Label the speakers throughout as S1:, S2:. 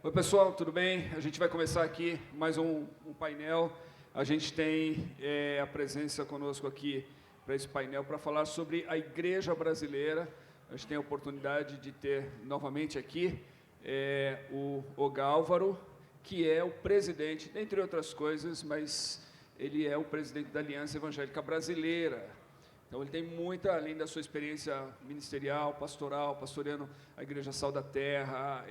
S1: Oi, pessoal, tudo bem? A gente vai começar aqui mais um painel. A gente tem a presença conosco aqui para esse painel para falar sobre a Igreja Brasileira. A gente tem a oportunidade de ter novamente aqui o Gálvaro, que é o presidente, entre outras coisas, mas ele é o presidente da Aliança Evangélica Brasileira. Então, ele tem muita, além da sua experiência ministerial, pastoral, pastoreando a Igreja Sal da Terra,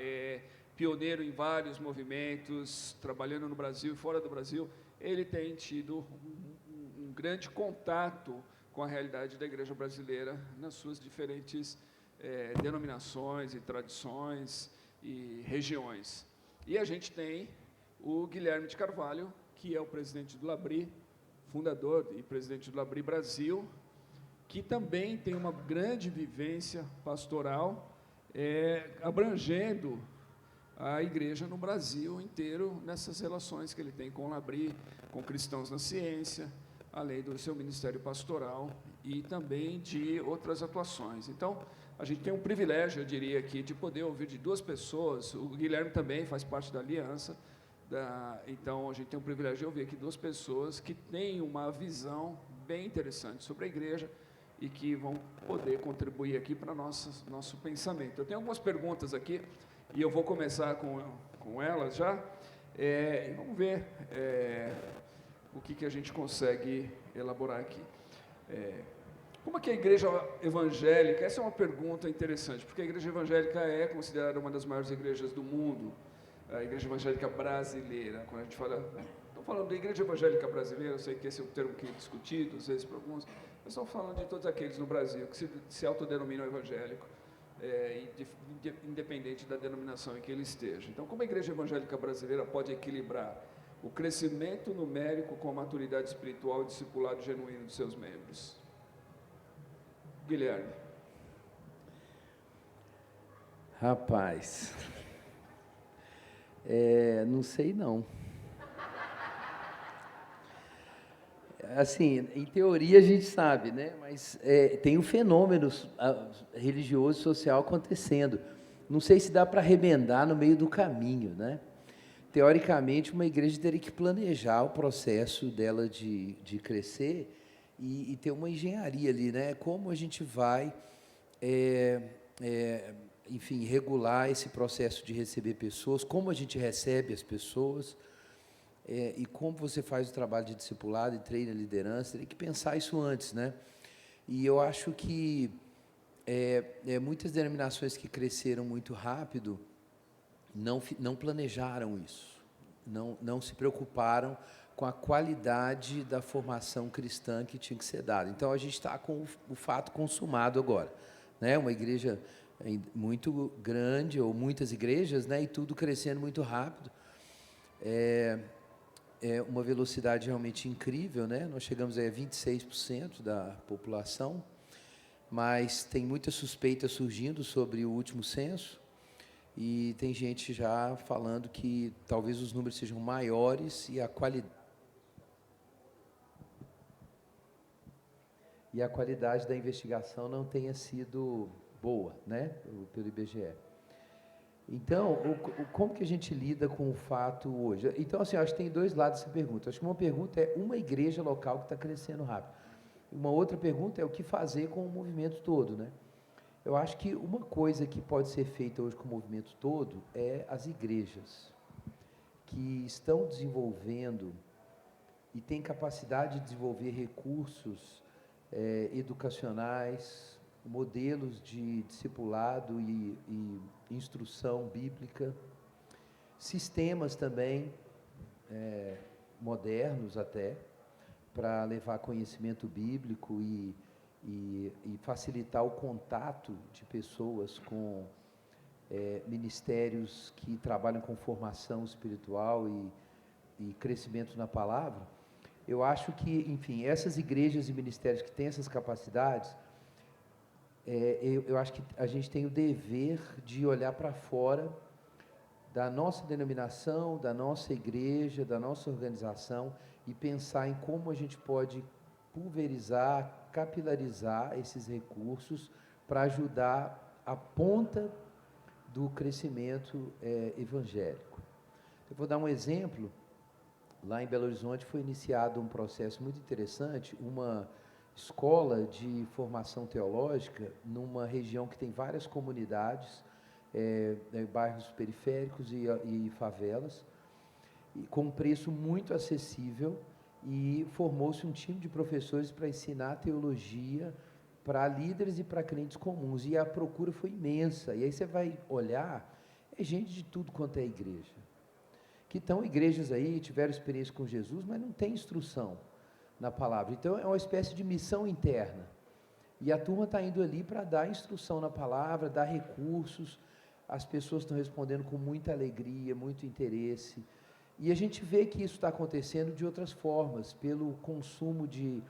S1: pioneiro em vários movimentos, trabalhando no Brasil e fora do Brasil, ele tem tido um grande contato com a realidade da Igreja Brasileira nas suas diferentes denominações e tradições e regiões. E a gente tem o Guilherme de Carvalho, que é o presidente do Labri, fundador e presidente do Labri Brasil, que também tem uma grande vivência pastoral, abrangendo a igreja no Brasil inteiro, nessas relações que ele tem com o Labri, com Cristãos na Ciência, além do seu ministério pastoral e também de outras atuações. Então, a gente tem um privilégio, eu diria aqui, de poder ouvir de duas pessoas. O Guilherme também faz parte da aliança, então a gente tem o privilégio de ouvir aqui duas pessoas que têm uma visão bem interessante sobre a igreja e que vão poder contribuir aqui para nosso pensamento. Eu tenho algumas perguntas aqui, e eu vou começar com elas já, e vamos ver o que a gente consegue elaborar aqui. Como é que a igreja evangélica, essa é uma pergunta interessante, porque a igreja evangélica é considerada uma das maiores igrejas do mundo, a igreja evangélica brasileira. Quando a gente fala, estou falando da igreja evangélica brasileira, eu sei que esse é um termo que é discutido, às vezes, por alguns, mas estou falando de todos aqueles no Brasil que se autodenominam evangélico, independente da denominação em que ele esteja. Então, como a igreja evangélica brasileira pode equilibrar o crescimento numérico com a maturidade espiritual e discipulado genuíno de seus membros? Guilherme.
S2: Rapaz, não sei não. Assim, em teoria a gente sabe, né? Mas tem um fenômeno religioso e social acontecendo. Não sei se dá para remendar no meio do caminho, né? Teoricamente, uma igreja teria que planejar o processo dela de crescer e ter uma engenharia ali, né? Como a gente vai, enfim, regular esse processo de receber pessoas, como a gente recebe as pessoas, e como você faz o trabalho de discipulado e treina a liderança. Tem que pensar isso antes, né? E eu acho que muitas denominações que cresceram muito rápido não planejaram isso, não se preocuparam com a qualidade da formação cristã que tinha que ser dada. Então, a gente está com o fato consumado agora, né? Uma igreja muito grande, ou muitas igrejas, né? E tudo crescendo muito rápido. Uma velocidade realmente incrível, né? Nós chegamos a 26% da população, mas tem muita suspeita surgindo sobre o último censo, e tem gente já falando que talvez os números sejam maiores e a qualidade da investigação não tenha sido boa, né? Pelo IBGE. Então, como que a gente lida com o fato hoje? Então, assim, acho que tem dois lados dessa pergunta. Acho que uma pergunta é uma igreja local que está crescendo rápido. Uma outra pergunta é o que fazer com o movimento todo, né? Eu acho que uma coisa que pode ser feita hoje com o movimento todo é as igrejas que estão desenvolvendo e têm capacidade de desenvolver recursos educacionais, modelos de discipulado e instrução bíblica, sistemas também modernos até, para levar conhecimento bíblico e facilitar o contato de pessoas com ministérios que trabalham com formação espiritual e crescimento na palavra. Eu acho que, enfim, essas igrejas e ministérios que têm essas capacidades, eu acho que a gente tem o dever de olhar para fora da nossa denominação, da nossa igreja, da nossa organização, e pensar em como a gente pode pulverizar, capilarizar esses recursos para ajudar a ponta do crescimento evangélico. Eu vou dar um exemplo. Lá em Belo Horizonte foi iniciado um processo muito interessante, uma escola de formação teológica numa região que tem várias comunidades, bairros periféricos e favelas, e com um preço muito acessível, e formou-se um time de professores para ensinar teologia para líderes e para crentes comuns, e a procura foi imensa. E aí você vai olhar, é gente de tudo quanto é igreja, que estão igrejas aí, tiveram experiência com Jesus, mas não tem instrução na palavra. Então é uma espécie de missão interna, e a turma está indo ali para dar instrução na palavra, dar recursos. As pessoas estão respondendo com muita alegria, muito interesse, e a gente vê que isso está acontecendo de outras formas, pelo consumo de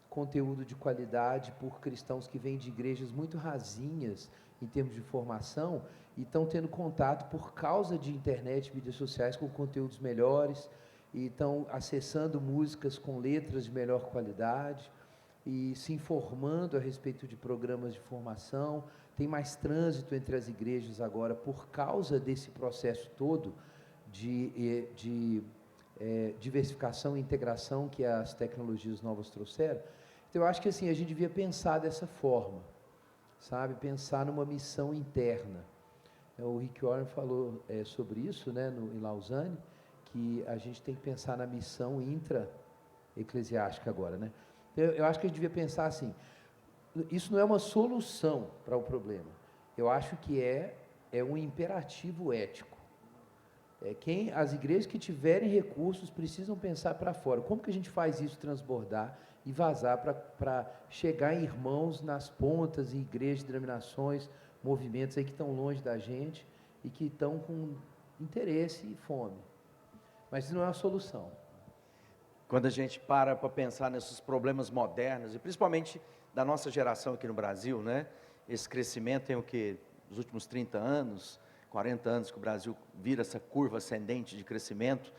S2: conteúdo de qualidade por cristãos que vêm de igrejas muito rasinhas em termos de formação, e estão tendo contato por causa de internet, mídias sociais, com conteúdos melhores, e estão acessando músicas com letras de melhor qualidade, e se informando a respeito de programas de formação. Tem mais trânsito entre as igrejas agora por causa desse processo todo de diversificação e integração que as tecnologias novas trouxeram. Então, eu acho que assim, a gente devia pensar dessa forma, sabe? Pensar numa missão interna. O Rick Warren falou sobre isso, né, em Lausanne, que a gente tem que pensar na missão intra-eclesiástica agora, né? Eu acho que a gente devia pensar assim, isso não é uma solução para o problema, eu acho que é um imperativo ético. As igrejas que tiverem recursos precisam pensar para fora, como que a gente faz isso transbordar e vazar para chegar em irmãos nas pontas, em igrejas, denominações, movimentos aí que estão longe da gente e que estão com interesse e fome. Mas isso não é uma solução.
S3: Quando a gente para pensar nesses problemas modernos, e principalmente da nossa geração aqui no Brasil, né? Esse crescimento tem o quê? Nos últimos 30 anos, 40 anos que o Brasil vira essa curva ascendente de crescimento.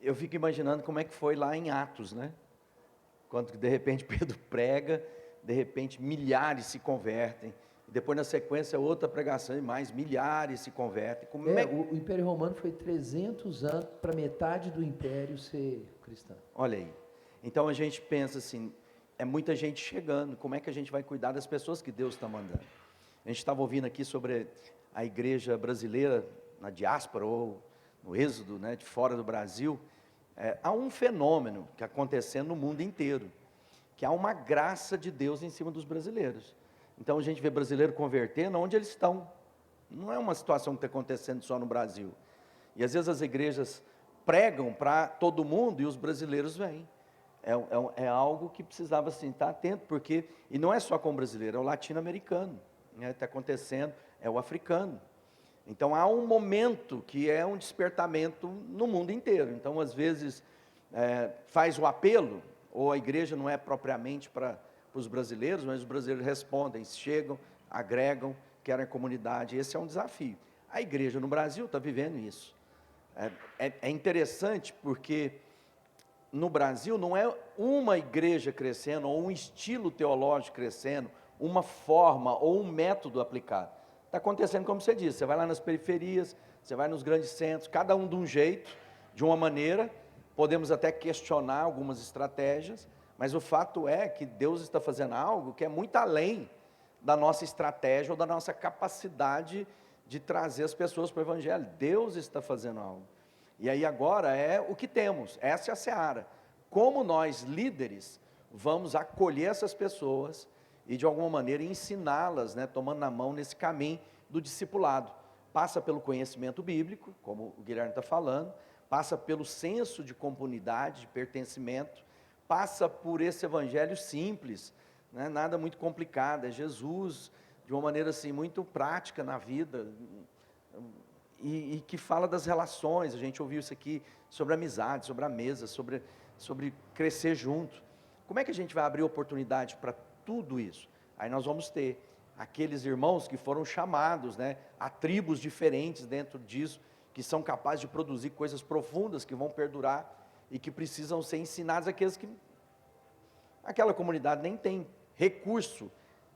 S3: Eu fico imaginando como é que foi lá em Atos, né? Quando de repente Pedro prega, de repente milhares se convertem, e depois na sequência outra pregação e mais milhares se convertem.
S2: O Império Romano foi 300 anos para metade do Império ser cristã.
S3: Olha aí, então a gente pensa assim, é muita gente chegando, como é que a gente vai cuidar das pessoas que Deus está mandando? A gente estava ouvindo aqui sobre a igreja brasileira na diáspora ou no êxodo, né, de fora do Brasil. Há um fenômeno que acontecendo no mundo inteiro, que há uma graça de Deus em cima dos brasileiros. Então a gente vê brasileiro convertendo onde eles estão. Não é uma situação que está acontecendo só no Brasil. E às vezes as igrejas pregam para todo mundo e os brasileiros vêm. É algo que precisava assim, estar atento, porque, e não é só com o brasileiro, é o latino-americano, né, está acontecendo, é o africano. Então há um momento que é um despertamento no mundo inteiro. Então às vezes faz o apelo, ou a igreja não é propriamente para os brasileiros, mas os brasileiros respondem, chegam, agregam, querem a comunidade. Esse é um desafio. A igreja no Brasil está vivendo isso. É interessante porque no Brasil não é uma igreja crescendo, ou um estilo teológico crescendo, uma forma ou um método aplicado. Está acontecendo como você disse, você vai lá nas periferias, você vai nos grandes centros, cada um de um jeito, de uma maneira. Podemos até questionar algumas estratégias, mas o fato é que Deus está fazendo algo que é muito além da nossa estratégia ou da nossa capacidade de trazer as pessoas para o Evangelho. Deus está fazendo algo. E aí agora é o que temos, essa é a seara. Como nós, líderes, vamos acolher essas pessoas e de alguma maneira ensiná-las, né, tomando na mão nesse caminho do discipulado. Passa pelo conhecimento bíblico, como o Guilherme está falando, passa pelo senso de comunidade, de pertencimento, passa por esse evangelho simples, né, nada muito complicado, é Jesus, de uma maneira assim, muito prática na vida, e que fala das relações. A gente ouviu isso aqui sobre amizade, sobre a mesa, sobre crescer junto. Como é que a gente vai abrir oportunidade para tudo isso? Aí nós vamos ter aqueles irmãos que foram chamados, né, a tribos diferentes dentro disso, que são capazes de produzir coisas profundas, que vão perdurar, e que precisam ser ensinados àqueles que aquela comunidade nem tem recurso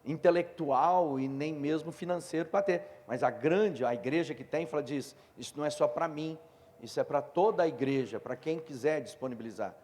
S3: intelectual e nem mesmo financeiro para ter. Mas a igreja que tem, diz, isso não é só para mim, isso é para toda a igreja, para quem quiser disponibilizar.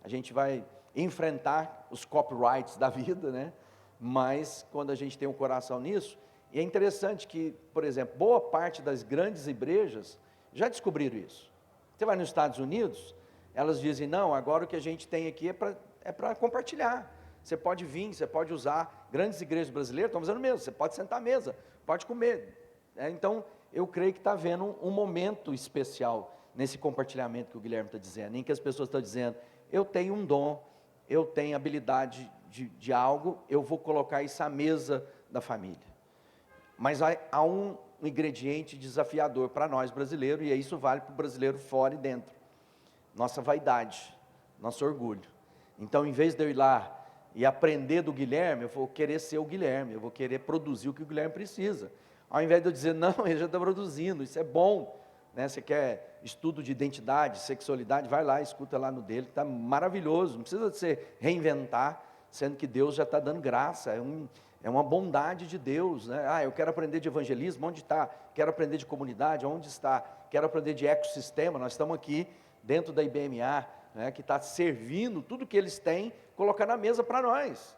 S3: A gente vai enfrentar os copyrights da vida, né? Mas quando a gente tem um coração nisso, e é interessante que, por exemplo, boa parte das grandes igrejas já descobriram isso. Você vai nos Estados Unidos, elas dizem, não, agora o que a gente tem aqui é para compartilhar. Você pode vir, você pode usar. Grandes igrejas brasileiras estão fazendo mesmo, você pode sentar à mesa, pode comer. Então, eu creio que está havendo um momento especial nesse compartilhamento que o Guilherme está dizendo, em que as pessoas estão dizendo, eu tenho um dom, eu tenho habilidade de algo, eu vou colocar isso à mesa da família. Mas há um ingrediente desafiador para nós brasileiros, e isso vale para o brasileiro fora e dentro. Nossa vaidade, nosso orgulho. Então, em vez de eu ir lá e aprender do Guilherme, eu vou querer ser o Guilherme, eu vou querer produzir o que o Guilherme precisa. Ao invés de eu dizer, não, ele já está produzindo, isso é bom. Né? Você quer estudo de identidade, sexualidade, vai lá, escuta lá no dele, está maravilhoso. Não precisa você reinventar, sendo que Deus já está dando graça, é uma bondade de Deus. Né? Eu quero aprender de evangelismo, onde está? Quero aprender de comunidade, onde está? Quero aprender de ecossistema, nós estamos aqui dentro da IBMA, né, que está servindo tudo que eles têm, colocar na mesa para nós.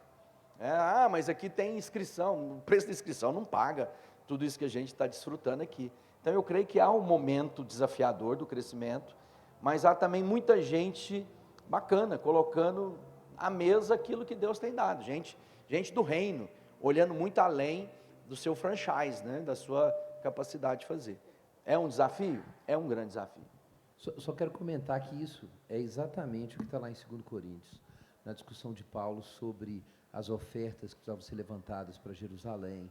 S3: Mas aqui tem inscrição, o preço da inscrição não paga tudo isso que a gente está desfrutando aqui. Então eu creio que há um momento desafiador do crescimento, mas há também muita gente bacana, colocando à mesa aquilo que Deus tem dado, gente do reino, olhando muito além do seu franchise, né, da sua capacidade de fazer. É um desafio? É um grande desafio.
S2: Só quero comentar que isso é exatamente o que está lá em 2 Coríntios, na discussão de Paulo sobre as ofertas que precisavam ser levantadas para Jerusalém,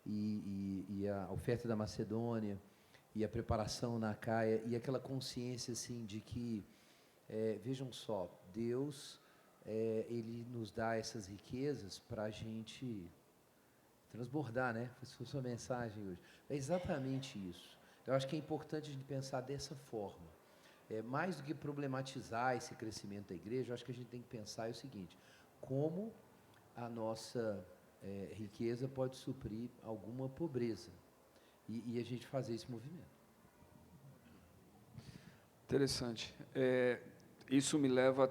S2: e a oferta da Macedônia, e a preparação na Acaia, e aquela consciência assim, de que, vejam só, Deus, Ele nos dá essas riquezas para a gente transbordar, né? Se fosse uma mensagem hoje. É exatamente isso. Eu acho que é importante a gente pensar dessa forma. Mais do que problematizar esse crescimento da igreja, eu acho que a gente tem que pensar o seguinte: como a nossa riqueza pode suprir alguma pobreza, e a gente fazer esse movimento.
S1: Interessante. Isso me leva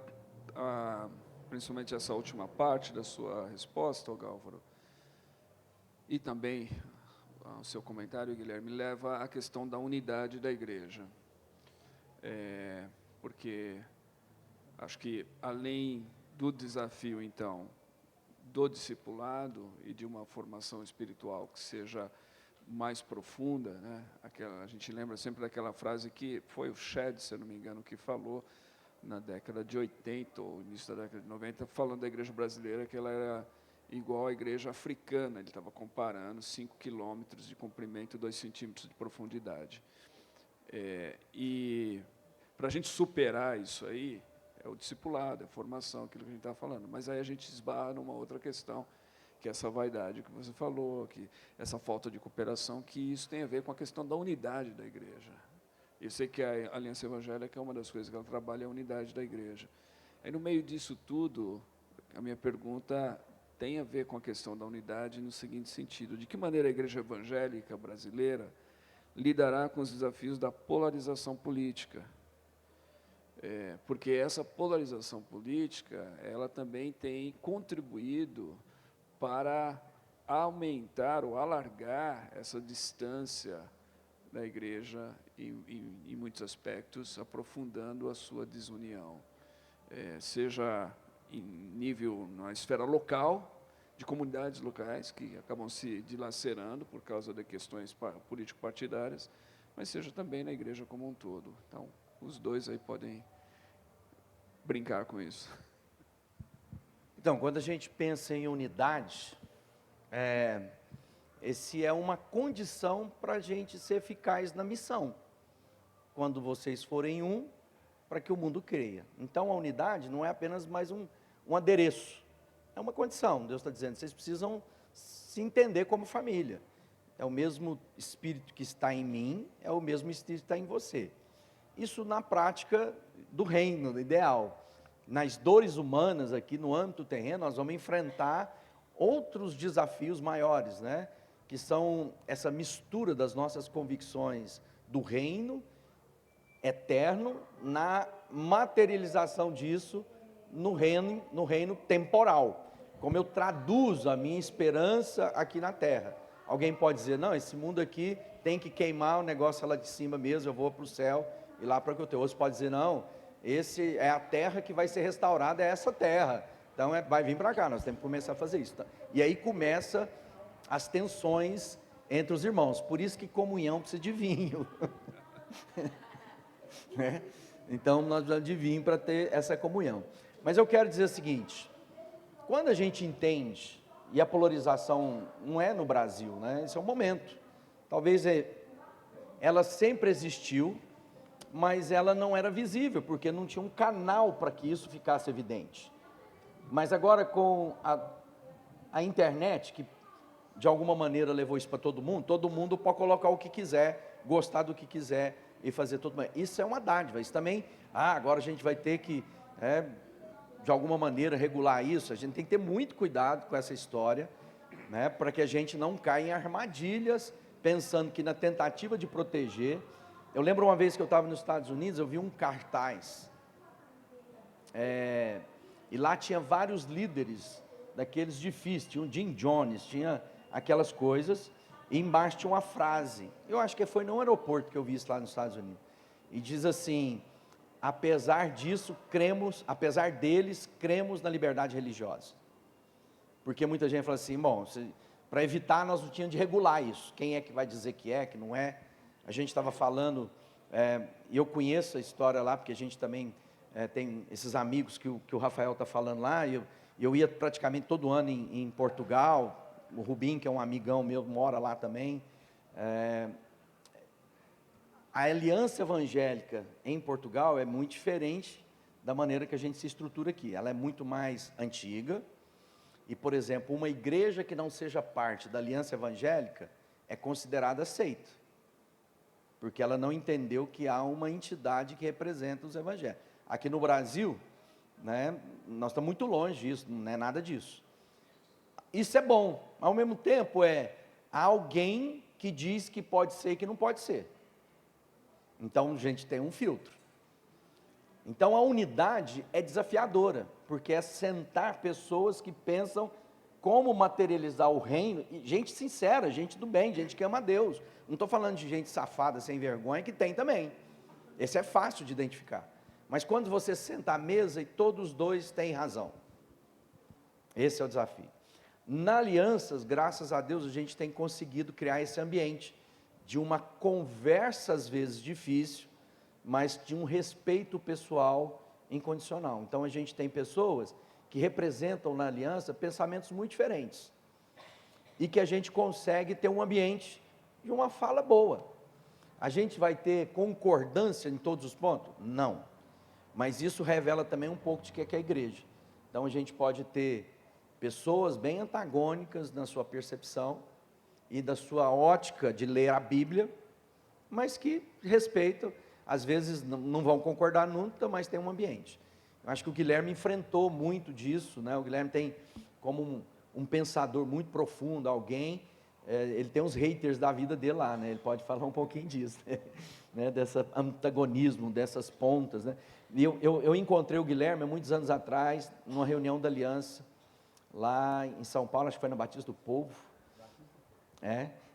S1: principalmente essa última parte da sua resposta, Gálvaro, e também o seu comentário, Guilherme, leva à questão da unidade da igreja. Porque acho que, além do desafio, então, do discipulado e de uma formação espiritual que seja mais profunda, né? A gente lembra sempre daquela frase que foi o Shedd, se eu não me engano, que falou na década de 80, ou início da década de 90, falando da igreja brasileira, que ela era igual à igreja africana. Ele estava comparando 5 quilômetros de comprimento e 2 centímetros de profundidade. E para a gente superar isso aí, é o discipulado, é a formação, aquilo que a gente está falando. Mas aí a gente esbarra numa outra questão, que é essa vaidade que você falou, que essa falta de cooperação, que isso tem a ver com a questão da unidade da igreja. Eu sei que a Aliança Evangélica é uma das coisas que ela trabalha, é a unidade da igreja. Aí, no meio disso tudo, a minha pergunta tem a ver com a questão da unidade no seguinte sentido: de que maneira a igreja evangélica brasileira lidará com os desafios da polarização política? Porque essa polarização política, ela também tem contribuído para aumentar ou alargar essa distância da igreja, em muitos aspectos, aprofundando a sua desunião. Seja em nível, na esfera local, de comunidades locais, que acabam se dilacerando por causa de questões político-partidárias, mas seja também na igreja como um todo. Então, os dois aí podem brincar com isso.
S3: Então, quando a gente pensa em unidade, esse é uma condição para a gente ser eficaz na missão. Quando vocês forem um, para que o mundo creia. Então, a unidade não é apenas mais um adereço, é uma condição. Deus está dizendo, vocês precisam se entender como família. É o mesmo Espírito que está em mim, é o mesmo Espírito que está em você. Isso na prática do reino, do ideal. Nas dores humanas aqui no âmbito terreno, nós vamos enfrentar outros desafios maiores, né? Que são essa mistura das nossas convicções do reino eterno na materialização disso no reino temporal. Como eu traduzo a minha esperança aqui na terra. Alguém pode dizer, não, esse mundo aqui tem que queimar o negócio lá de cima mesmo, eu vou para o céu e lá para o que eu tenho. Outros podem dizer, não, esse é a terra que vai ser restaurada, é essa terra. Então vai vir para cá, nós temos que começar a fazer isso. Tá? E aí começa as tensões entre os irmãos. Por isso que comunhão precisa de vinho. Né? Então nós precisamos de vinho para ter essa comunhão. Mas eu quero dizer o seguinte, quando a gente entende, e a polarização não é no Brasil, né? Esse é um momento. Talvez ela sempre existiu, mas ela não era visível, porque não tinha um canal para que isso ficasse evidente. Mas agora com a internet, que de alguma maneira levou isso para todo mundo pode colocar o que quiser, gostar do que quiser e fazer tudo bem. Isso é uma dádiva, isso também, agora a gente vai ter que, de alguma maneira, regular isso. A gente tem que ter muito cuidado com essa história, né, para que a gente não caia em armadilhas, pensando que na tentativa de proteger. Eu lembro uma vez que eu estava nos Estados Unidos, eu vi um cartaz, e lá tinha vários líderes daqueles difíceis, tinha o Jim Jones, tinha aquelas coisas, e embaixo tinha uma frase, eu acho que foi no aeroporto que eu vi isso lá nos Estados Unidos, e diz assim, apesar deles, cremos na liberdade religiosa, porque muita gente fala assim, bom, para evitar nós não tínhamos de regular isso, quem é que vai dizer que não é, a gente estava falando, e eu conheço a história lá, porque a gente também tem esses amigos que o Rafael está falando lá, e eu ia praticamente todo ano em Portugal, o Rubim, que é um amigão meu, mora lá também. A aliança evangélica em Portugal é muito diferente da maneira que a gente se estrutura aqui. Ela é muito mais antiga. E, por exemplo, uma igreja que não seja parte da aliança evangélica é considerada seita. Porque ela não entendeu que há uma entidade que representa os evangélicos. Aqui no Brasil, né, nós estamos muito longe disso, não é nada disso. Isso é bom, ao mesmo tempo há alguém que diz que pode ser e que não pode ser. Então a gente tem um filtro. Então a unidade é desafiadora, porque é sentar pessoas que pensam como materializar o reino, e gente sincera, gente do bem, gente que ama a Deus. Não estou falando de gente safada, sem vergonha, que tem também. Esse é fácil de identificar. Mas quando você senta à mesa e todos os dois têm razão, esse é o desafio. Na alianças, graças a Deus, a gente tem conseguido criar esse ambiente de uma conversa às vezes difícil, mas de um respeito pessoal incondicional. Então a gente tem pessoas que representam na aliança pensamentos muito diferentes, e que a gente consegue ter um ambiente de uma fala boa. A gente vai ter concordância em todos os pontos? Não, mas isso revela também um pouco de que é a igreja. Então a gente pode ter pessoas bem antagônicas na sua percepção e da sua ótica de ler a Bíblia, mas que respeitam, às vezes não vão concordar nunca, mas tem um ambiente. Eu acho que o Guilherme enfrentou muito disso, né? O Guilherme tem como um pensador muito profundo, alguém, ele tem uns haters da vida dele lá, né? Ele pode falar um pouquinho disso, né? Desse antagonismo, dessas pontas, né? E eu encontrei o Guilherme há muitos anos atrás, numa reunião da Aliança, lá em São Paulo, acho que foi na Batista do Povo,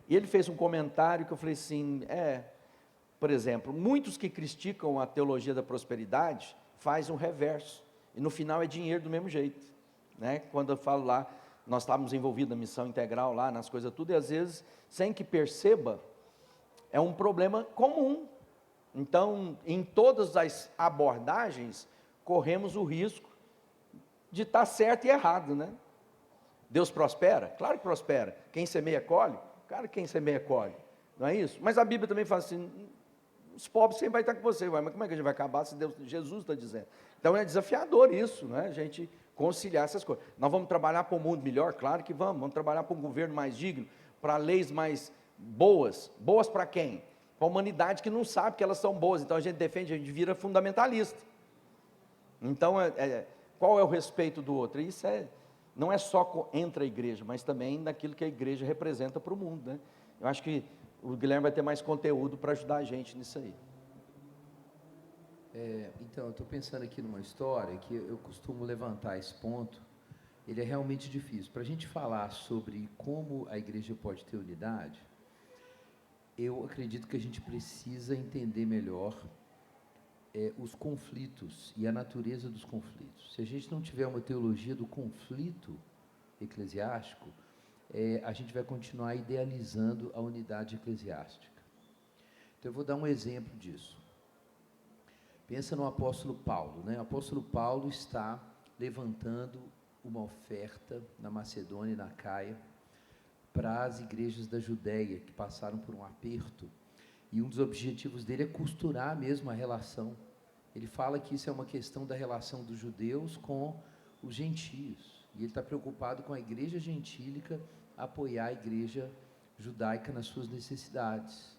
S3: e ele fez um comentário que eu falei assim, por exemplo, muitos que criticam a teologia da prosperidade, fazem um reverso, e no final é dinheiro do mesmo jeito, né? Quando eu falo lá, nós estávamos envolvidos na missão integral lá, nas coisas tudo, e às vezes, sem que perceba, é um problema comum. Então, em todas as abordagens, corremos o risco de estar certo e errado, né? Deus prospera? Claro que prospera. Quem semeia, colhe? Claro que quem semeia, colhe. Não é isso? Mas a Bíblia também fala assim, os pobres sempre vai estar com você, mas como é que a gente vai acabar se Jesus está dizendo? Então é desafiador isso, né? A gente conciliar essas coisas. Nós vamos trabalhar para um mundo melhor? Claro que vamos trabalhar para um governo mais digno, para leis mais boas. Boas para quem? Para a humanidade que não sabe que elas são boas, então a gente defende, a gente vira fundamentalista. Então, qual é o respeito do outro? Isso não é só entre a igreja, mas também naquilo que a igreja representa para o mundo, né? Eu acho que o Guilherme vai ter mais conteúdo para ajudar a gente nisso aí.
S2: Então, eu estou pensando aqui numa história que eu costumo levantar esse ponto. Ele é realmente difícil. Para a gente falar sobre como a igreja pode ter unidade, eu acredito que a gente precisa entender melhor os conflitos e a natureza dos conflitos. Se a gente não tiver uma teologia do conflito eclesiástico, a gente vai continuar idealizando a unidade eclesiástica. Então, eu vou dar um exemplo disso. Pensa no apóstolo Paulo, né? O apóstolo Paulo está levantando uma oferta na Macedônia e na Caia para as igrejas da Judéia, que passaram por um aperto, e um dos objetivos dele é costurar mesmo a relação. Ele fala que isso é uma questão da relação dos judeus com os gentios, e ele está preocupado com a igreja gentílica apoiar a igreja judaica nas suas necessidades.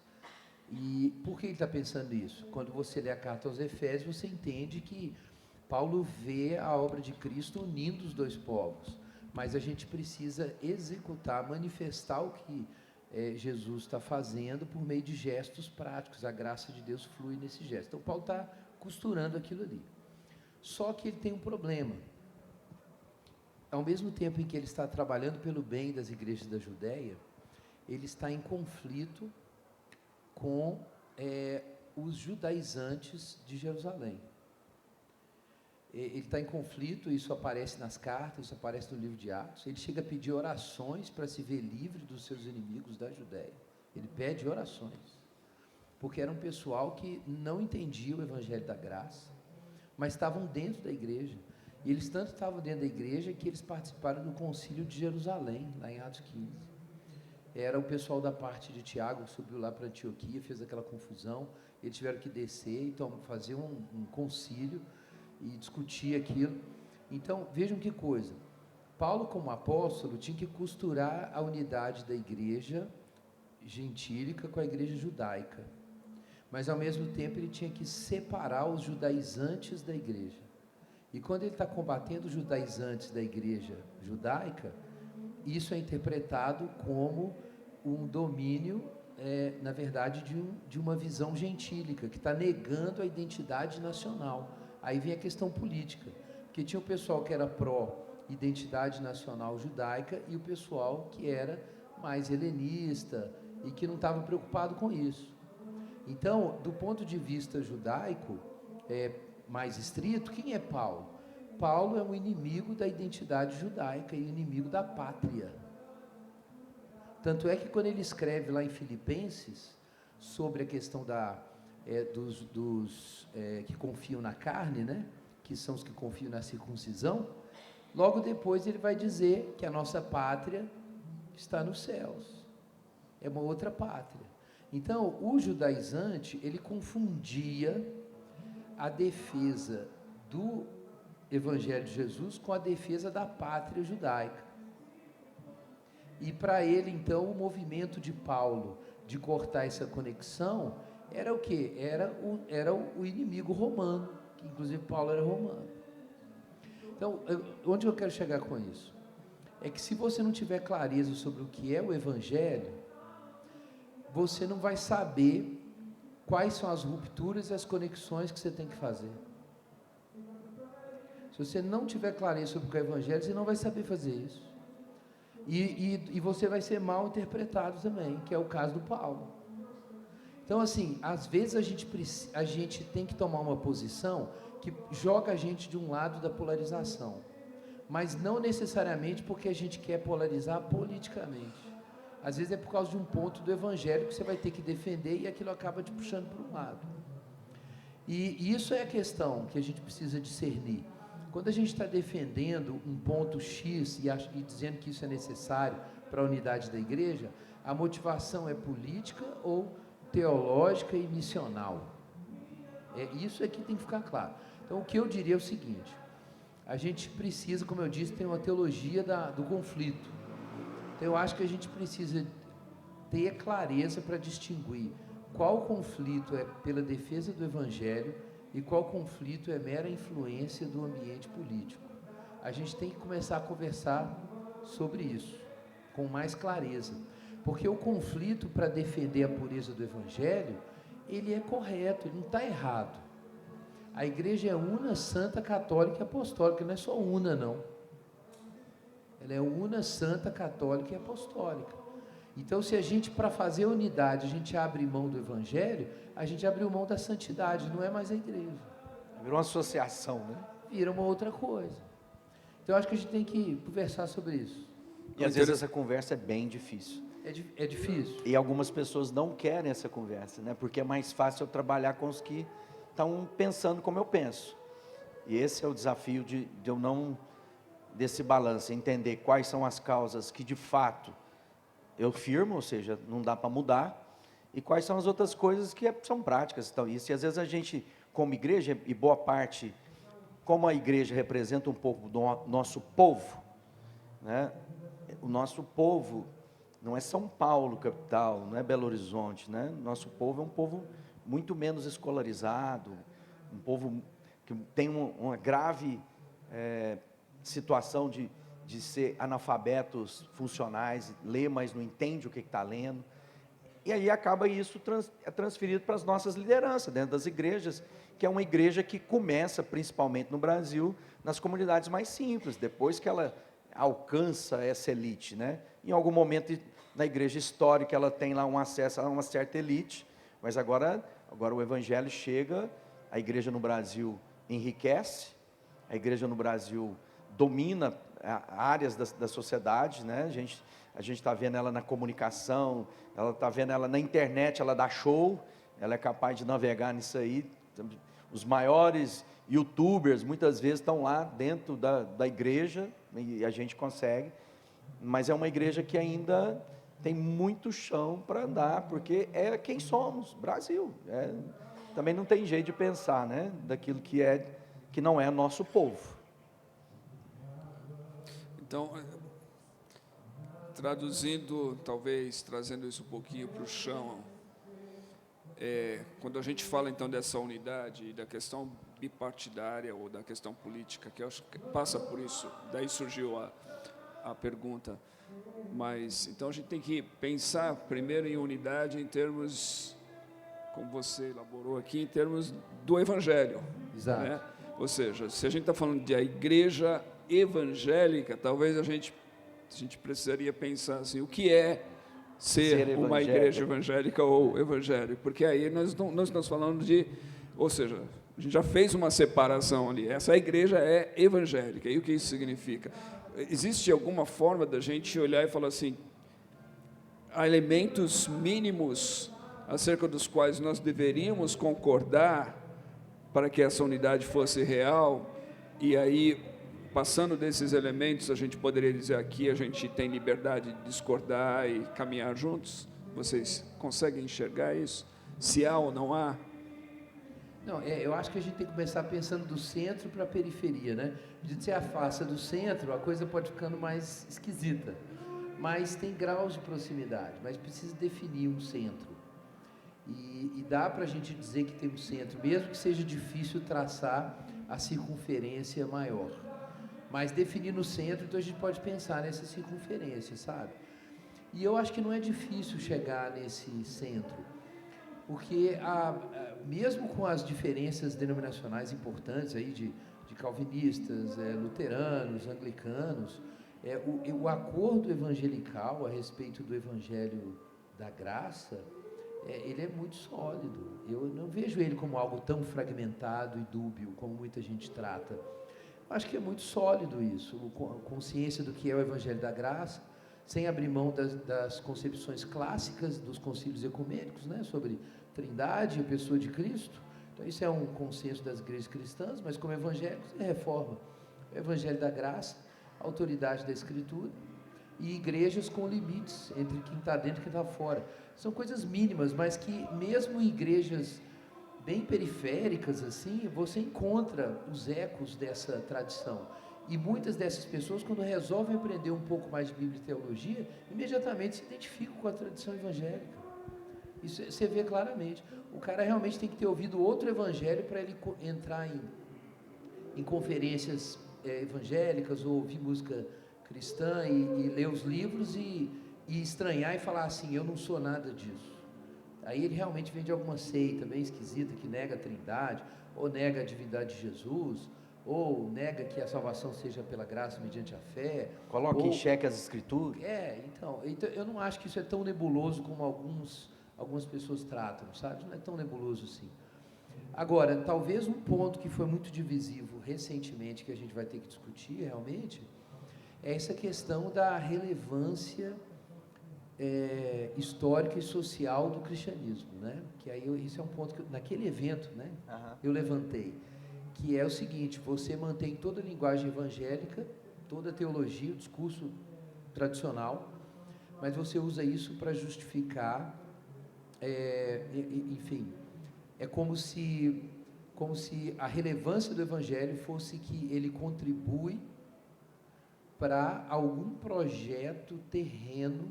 S2: E por que ele está pensando isso? Quando você lê a carta aos Efésios, você entende que Paulo vê a obra de Cristo unindo os dois povos, mas a gente precisa executar, manifestar o que Jesus está fazendo por meio de gestos práticos. A graça de Deus flui nesse gesto. Então, Paulo está costurando aquilo ali. Só que ele tem um problema. Ao mesmo tempo em que ele está trabalhando pelo bem das igrejas da Judéia, ele está em conflito com os judaizantes de Jerusalém. Ele está em conflito, isso aparece nas cartas, isso aparece no livro de Atos. Ele chega a pedir orações para se ver livre dos seus inimigos da Judéia. Ele pede orações, porque era um pessoal que não entendia o evangelho da graça, mas estavam dentro da igreja. E eles tanto estavam dentro da igreja que eles participaram do concílio de Jerusalém, lá em Atos 15. Era o pessoal da parte de Tiago que subiu lá para Antioquia, fez aquela confusão. Eles tiveram que descer e fazer um concílio e discutir aquilo. Então, vejam que coisa. Paulo, como apóstolo, tinha que costurar a unidade da igreja gentílica com a igreja judaica. Mas, ao mesmo tempo, ele tinha que separar os judaizantes da igreja. E quando ele está combatendo os judaizantes da igreja judaica, isso é interpretado como um domínio, na verdade, de uma visão gentílica, que está negando a identidade nacional. Aí vem a questão política, porque tinha o pessoal que era pró-identidade nacional judaica e o pessoal que era mais helenista e que não estava preocupado com isso. Então, do ponto de vista judaico, mais estrito, quem é Paulo? Paulo é um inimigo da identidade judaica e inimigo da pátria. Tanto é que quando ele escreve lá em Filipenses sobre a questão dos que confiam na carne, né? Que são os que confiam na circuncisão, logo depois ele vai dizer que a nossa pátria está nos céus, é uma outra pátria. Então, o judaizante, ele confundia a defesa do Evangelho de Jesus com a defesa da pátria judaica. E para ele, então, o movimento de Paulo de cortar essa conexão era o quê? Era o inimigo romano, que inclusive Paulo era romano. Então, onde eu quero chegar com isso? É que se você não tiver clareza sobre o que é o Evangelho, você não vai saber quais são as rupturas e as conexões que você tem que fazer. Se você não tiver clareza sobre o que é o Evangelho, você não vai saber fazer isso. E você vai ser mal interpretado também, que é o caso do Paulo. Então, assim, às vezes a gente tem que tomar uma posição que joga a gente de um lado da polarização, mas não necessariamente porque a gente quer polarizar politicamente. Às vezes é por causa de um ponto do Evangelho que você vai ter que defender e aquilo acaba te puxando para um lado. E isso é a questão que a gente precisa discernir. Quando a gente está defendendo um ponto X e dizendo que isso é necessário para a unidade da igreja, a motivação é política ou teológica e missional. Isso aqui tem que ficar claro. Então, o que eu diria é o seguinte: a gente precisa, como eu disse, ter uma teologia do conflito. Então, eu acho que a gente precisa ter clareza para distinguir qual conflito é pela defesa do Evangelho e qual conflito é mera influência do ambiente político. a gente tem que começar a conversar sobre isso, com mais clareza. Porque o conflito para defender a pureza do Evangelho, ele é correto, ele não está errado. A igreja é una, santa, católica e apostólica, não é só una, não. Ela é una, santa, católica e apostólica. Então, se a gente, para fazer unidade, a gente abre mão do Evangelho, a gente abriu mão da santidade, não é mais a igreja.
S3: Virou uma associação, né?
S2: Vira uma outra coisa. Então, acho que a gente tem que conversar sobre isso.
S3: E às vezes essa conversa é bem difícil.
S2: É difícil.
S3: E algumas pessoas não querem essa conversa, né? Porque é mais fácil eu trabalhar com os que estão pensando como eu penso. E esse é o desafio de eu não, desse balanço, entender quais são as causas que de fato eu firmo, ou seja, não dá para mudar, e quais são as outras coisas que são práticas. Então, isso, e às vezes a gente, como igreja, e boa parte, como a igreja representa um pouco do nosso povo, né? O nosso povo não é São Paulo, capital, não é Belo Horizonte, né? Nosso povo é um povo muito menos escolarizado, um povo que tem uma grave situação de ser analfabetos funcionais, lê, mas não entende o que está lendo. E aí acaba isso transferido para as nossas lideranças, dentro das igrejas, que é uma igreja que começa, principalmente no Brasil, nas comunidades mais simples, depois que ela alcança essa elite, né? Em algum momento na igreja histórica ela tem lá um acesso a uma certa elite, mas agora o evangelho chega, a igreja no Brasil enriquece, a igreja no Brasil domina áreas da sociedade, né? A gente está vendo ela na comunicação, ela está vendo ela na internet, ela dá show, ela é capaz de navegar nisso aí. Os maiores youtubers muitas vezes estão lá dentro da igreja, e a gente consegue, mas é uma igreja que ainda tem muito chão para andar, porque é quem somos, Brasil. Também não tem jeito de pensar, né, daquilo que não é nosso povo.
S1: Então, traduzindo, talvez, trazendo isso um pouquinho para o chão, quando a gente fala, então, dessa unidade e da questão bipartidária ou da questão política, que eu acho que passa por isso, daí surgiu a pergunta, mas, então, a gente tem que pensar, primeiro, em unidade em termos, como você elaborou aqui, em termos do Evangelho.
S2: Exato.
S1: Né? Ou seja, se a gente está falando de a igreja evangélica, talvez a gente precisaria pensar assim, o que é ser uma igreja evangélica ou evangélico? Porque aí nós estamos falando de, ou seja, a gente já fez uma separação ali, essa igreja é evangélica, e o que isso significa? Existe alguma forma da gente olhar e falar assim, há elementos mínimos acerca dos quais nós deveríamos concordar para que essa unidade fosse real, e aí, passando desses elementos, a gente poderia dizer aqui, a gente tem liberdade de discordar e caminhar juntos? Vocês conseguem enxergar isso? Se há ou não há?
S2: Não, eu acho que a gente tem que começar pensando do centro para a periferia, né? À medida que você afasta do centro, a coisa pode ficando mais esquisita. Mas tem graus de proximidade, mas precisa definir um centro. E dá para a gente dizer que tem um centro, mesmo que seja difícil traçar a circunferência maior. Mas definir no centro, então a gente pode pensar nessa circunferência, sabe? E eu acho que não é difícil chegar nesse centro, porque mesmo com as diferenças denominacionais importantes aí de calvinistas, luteranos, anglicanos, o acordo evangelical a respeito do evangelho da graça, ele é muito sólido. Eu não vejo ele como algo tão fragmentado e dúbio como muita gente trata. Acho que é muito sólido isso, a consciência do que é o Evangelho da Graça, sem abrir mão das concepções clássicas dos concílios ecumênicos, né, sobre Trindade e a pessoa de Cristo. Então, isso é um consenso das igrejas cristãs, mas como evangélicos, é reforma. O Evangelho da Graça, a autoridade da Escritura, e igrejas com limites entre quem está dentro e quem está fora. São coisas mínimas, mas que mesmo em igrejas bem periféricas assim, você encontra os ecos dessa tradição. E muitas dessas pessoas, quando resolvem aprender um pouco mais de Bíblia e teologia, imediatamente se identificam com a tradição evangélica. Isso você vê claramente. O cara realmente tem que ter ouvido outro evangelho para ele entrar em conferências evangélicas ou ouvir música cristã e ler os livros e estranhar e falar assim, eu não sou nada disso. Aí ele realmente vem de alguma seita bem esquisita que nega a Trindade, ou nega a divindade de Jesus, ou nega que a salvação seja pela graça mediante a fé.
S3: Coloca em xeque as escrituras.
S2: Então eu não acho que isso é tão nebuloso como algumas pessoas tratam, sabe? Não é tão nebuloso assim. Agora, talvez um ponto que foi muito divisivo recentemente, que a gente vai ter que discutir realmente, é essa questão da relevância histórica e social do cristianismo, né? Que aí isso é um ponto que naquele evento, né? Eu levantei, que é o seguinte: você mantém toda a linguagem evangélica, toda a teologia, o discurso tradicional, mas você usa isso para justificar, enfim, é como se a relevância do evangelho fosse que ele contribui para algum projeto terreno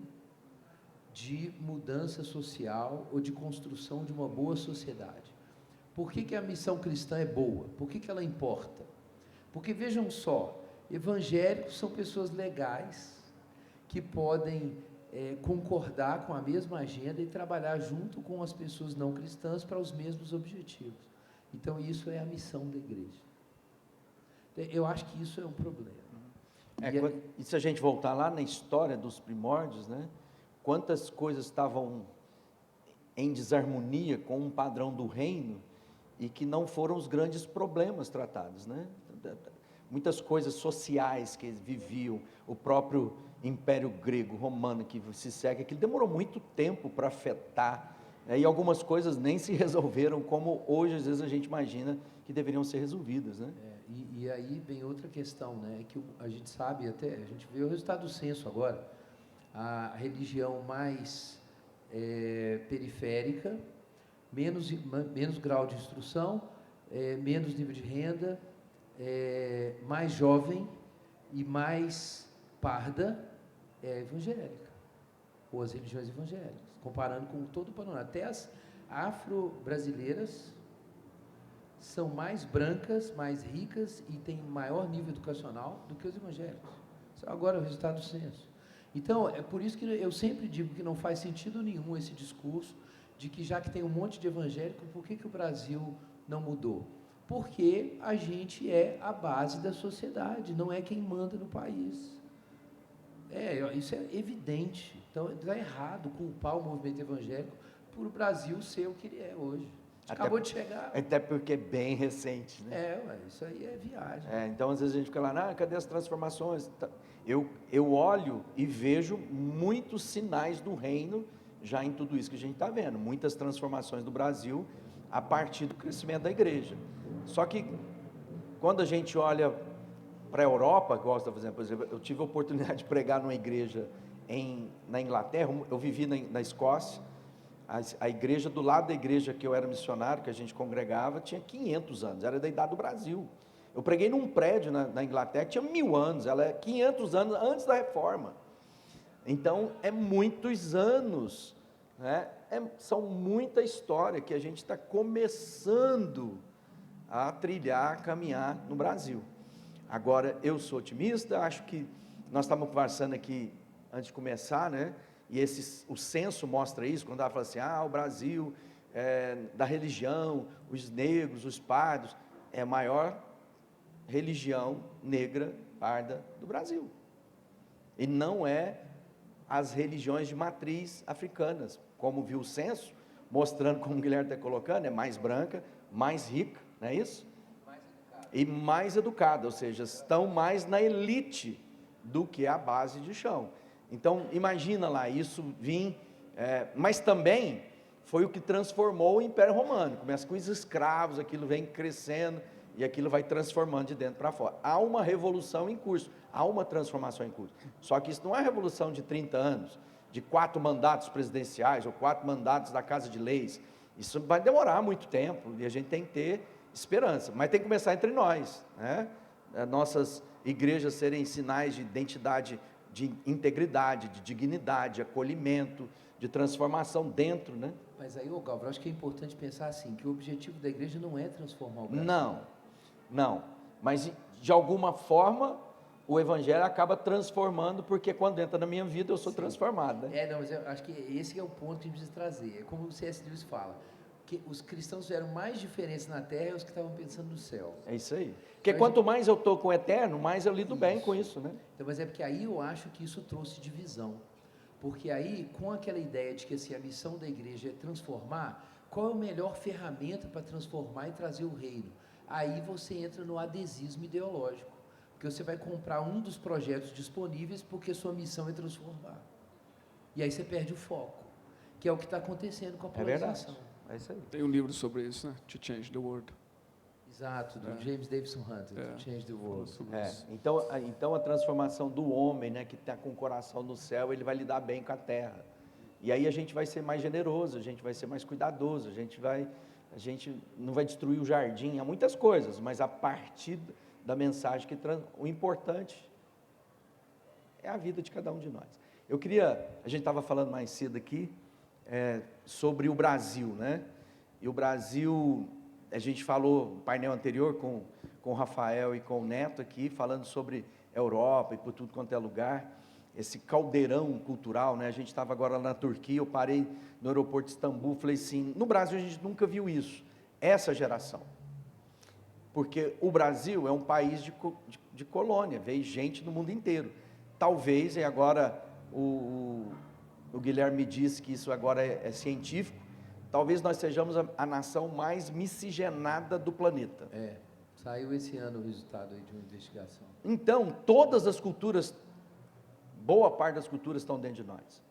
S2: de mudança social ou de construção de uma boa sociedade. Por que a missão cristã é boa? Por que ela importa? Porque, vejam só, evangélicos são pessoas legais que podem concordar com a mesma agenda e trabalhar junto com as pessoas não cristãs para os mesmos objetivos. Então, isso é a missão da igreja. Eu acho que isso é um problema.
S3: E se a gente voltar lá na história dos primórdios, né? Quantas coisas estavam em desarmonia com um padrão do reino e que não foram os grandes problemas tratados, né? Muitas coisas sociais que eles viviam, o próprio Império Grego, Romano, que se segue, aquilo demorou muito tempo para afetar, e algumas coisas nem se resolveram como hoje, às vezes, a gente imagina que deveriam ser resolvidas, né?
S2: E aí vem outra questão, né? Que a gente sabe, até a gente vê o resultado do censo agora, a religião mais periférica, menos grau de instrução, menos nível de renda, mais jovem e mais parda é evangélica, ou as religiões evangélicas, comparando com todo o panorama. Até as afro-brasileiras são mais brancas, mais ricas e têm maior nível educacional do que os evangélicos. Isso agora é o resultado do censo. Então, é por isso que eu sempre digo que não faz sentido nenhum esse discurso de que, já que tem um monte de evangélico, por que o Brasil não mudou? Porque a gente é a base da sociedade, não é quem manda no país. Isso é evidente. Então, está errado culpar o movimento evangélico por o Brasil ser o que ele é hoje. Acabou de chegar.
S3: Até porque é bem recente, né?
S2: Isso aí é viagem.
S3: Então, às vezes a gente fica lá, cadê as transformações? Eu olho e vejo muitos sinais do reino já em tudo isso que a gente está vendo. Muitas transformações do Brasil a partir do crescimento da igreja. Só que, quando a gente olha para a Europa, gosta, por exemplo, eu tive a oportunidade de pregar numa igreja na Inglaterra, eu vivi na Escócia. A igreja, do lado da igreja que eu era missionário, que a gente congregava, tinha 500 anos, era da idade do Brasil. Eu preguei num prédio na Inglaterra que tinha 1000 anos, ela é 500 anos antes da reforma. Então, é muitos anos, né? São muita história que a gente está começando a trilhar, a caminhar no Brasil. Agora, eu sou otimista, acho que nós estávamos conversando aqui antes de começar, né? E o censo mostra isso, quando ela fala assim, o Brasil, da religião, os negros, os pardos, é a maior religião negra, parda do Brasil. E não é as religiões de matriz africanas, como viu o censo, mostrando, como o Guilherme está colocando, é mais branca, mais rica, não é isso? E mais educada, ou seja, estão mais na elite do que a base de chão. Então, imagina lá, isso mas também foi o que transformou o Império Romano. Começa com os escravos, aquilo vem crescendo e aquilo vai transformando de dentro para fora. Há uma revolução em curso, há uma transformação em curso. Só que isso não é revolução de 30 anos, de 4 mandatos presidenciais ou 4 mandatos da Casa de Leis. Isso vai demorar muito tempo e a gente tem que ter esperança, mas tem que começar entre nós, né? Nossas igrejas serem sinais de identidade, de integridade, de dignidade, de acolhimento, de transformação dentro, né?
S2: Mas aí, Galvão, eu acho que é importante pensar assim, que o objetivo da igreja não é transformar o Brasil.
S3: Não, mas de alguma forma, o evangelho acaba transformando, porque quando entra na minha vida, eu sou transformado, né?
S2: Não, mas eu acho que esse é o ponto que a gente precisa trazer. É como o C.S. Lewis fala, que os cristãos fizeram mais diferença na terra os que estavam pensando no céu.
S3: É isso aí. Porque quanto mais eu estou com o eterno, mais eu lido bem com isso, né?
S2: Então, mas é porque aí eu acho que isso trouxe divisão. Porque aí, com aquela ideia de que assim, a missão da igreja é transformar, qual é a melhor ferramenta para transformar e trazer o reino? Aí você entra no adesismo ideológico. Porque você vai comprar um dos projetos disponíveis porque sua missão é transformar. E aí você perde o foco, que é o que está acontecendo com a polarização.
S3: É isso aí.
S1: Tem um livro sobre isso, né? To Change the World.
S2: Exato, do James Davison Hunter, To Change the World.
S3: Então a transformação do homem, né, que está com o coração no céu, ele vai lidar bem com a terra. E aí a gente vai ser mais generoso, a gente vai ser mais cuidadoso, a gente não vai destruir o jardim, há muitas coisas, mas a partir da mensagem o importante é a vida de cada um de nós. A gente estava falando mais cedo aqui sobre o Brasil, né? E o Brasil, a gente falou no painel anterior com o Rafael e com o Neto aqui, falando sobre Europa e por tudo quanto é lugar, esse caldeirão cultural, né? A gente estava agora na Turquia, eu parei no aeroporto de Istambul, falei assim, no Brasil a gente nunca viu isso, essa geração. Porque o Brasil é um país de colônia, veio gente do mundo inteiro. Talvez, e agora o Guilherme me disse que isso agora é científico, talvez nós sejamos a nação mais miscigenada do planeta.
S2: Saiu esse ano o resultado aí de uma investigação.
S3: Então, todas as culturas, boa parte das culturas estão dentro de nós.